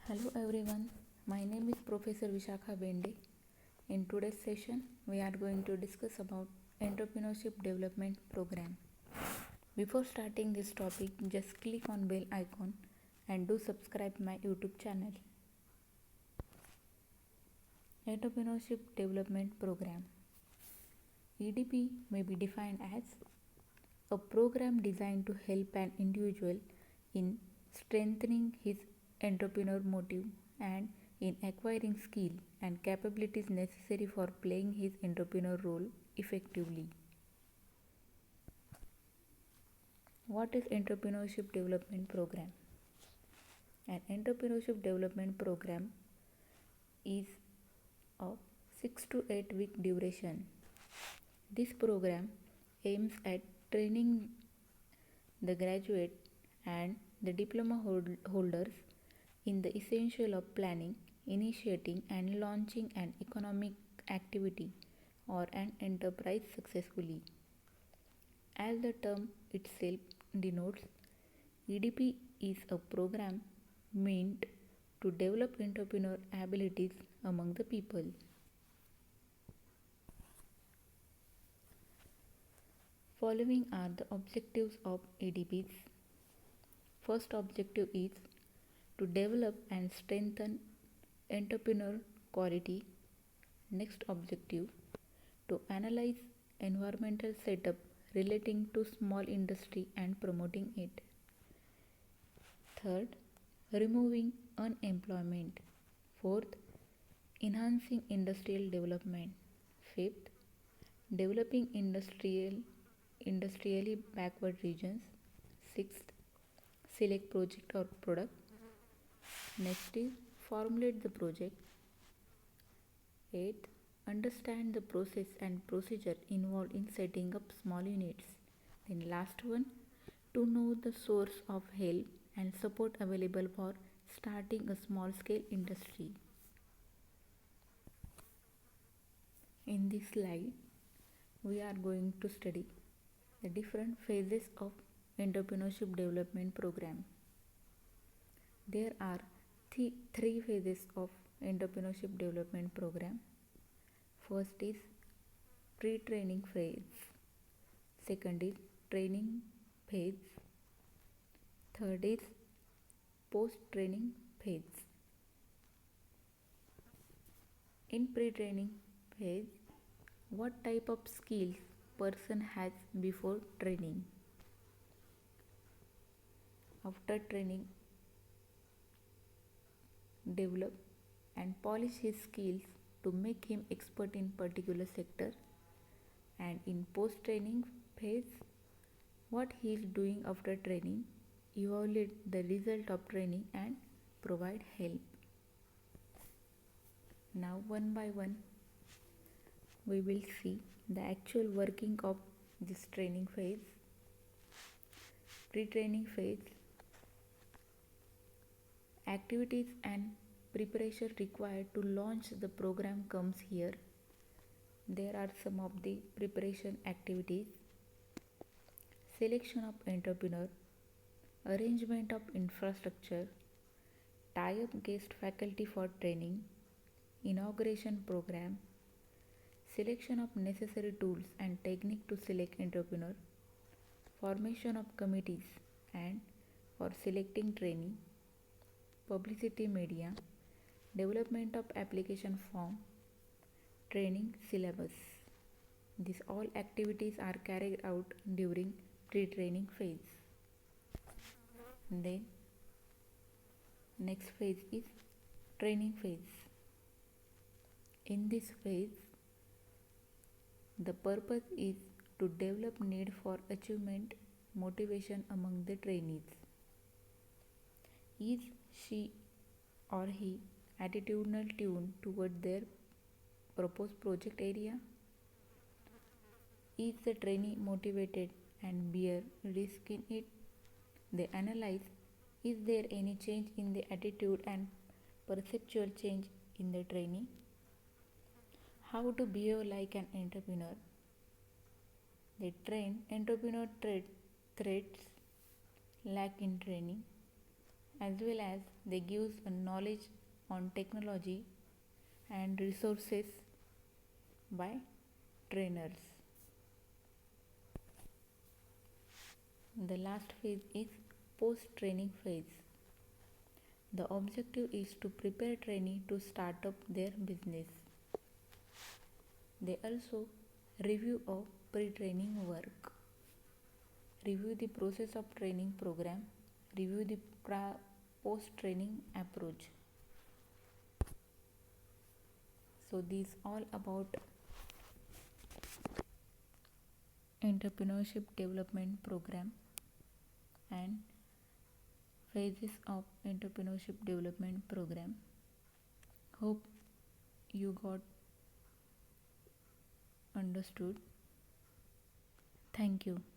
Hello everyone, my name is Professor Vishakha Bende. In today's session, we are going to discuss about Entrepreneurship Development Program. Before starting this topic, just click on bell icon and do subscribe my YouTube channel. Entrepreneurship Development Program. EDP may be defined as a program designed to help an individual in strengthening his entrepreneur motive and in acquiring skill and capabilities necessary for playing his entrepreneur role effectively. What is Entrepreneurship Development Program? An entrepreneurship development program is of 6 to 8 week duration. This program aims at training the graduate and the diploma holders in the essential of planning, initiating and launching an economic activity or an enterprise successfully. As the term itself denotes, EDP is a program meant to develop entrepreneur abilities among the people. Following are the objectives of EDPs. First objective is to develop and strengthen entrepreneur quality. Next objective, to analyze environmental setup relating to small industry and promoting it. Third, removing unemployment. Fourth, enhancing industrial development. Fifth, developing industrially backward regions. Sixth, select project or product. Next is formulate the project. Eighth, understand the process and procedure involved in setting up small units. Then last one, to know the source of help and support available for starting a small scale industry. In this slide, we are going to study the different phases of entrepreneurship development program. There are three phases of entrepreneurship development program. First is pre-training phase. Second is training phase. Third is post-training phase. In pre-training phase, what type of skills person has before training? After training, develop and polish his skills to make him expert in particular sector. And in post training phase, what he is doing after training, evaluate the result of training and provide help. Now one by one we will see the actual working of this training phase. Pre-training phase, activities and preparation required to launch the program comes here. There are some of the preparation activities: selection of entrepreneur, arrangement of infrastructure, tie-up guest faculty for training, inauguration program, selection of necessary tools and technique to select entrepreneur, formation of committees and for selecting trainee, publicity media, development of application form, training syllabus. These all activities are carried out during pre-training phase. Then next phase is training phase. In this phase, the purpose is to develop need for achievement motivation among the trainees. Is she or he attitudinal tuned toward their proposed project area? Is the trainee motivated and bear risk in it? They analyze, is there any change in the attitude and perceptual change in the trainee? How to behave like an entrepreneur? They train entrepreneur traits lack in training. as well as they gives a knowledge on technology and resources by trainers. The last phase is post training phase. The objective is to prepare trainee to start up their business. They also review of pre-training work, review the process of training program, review the post-training approach. So these all about entrepreneurship development program and phases of entrepreneurship development program. Hope you got understood. Thank you.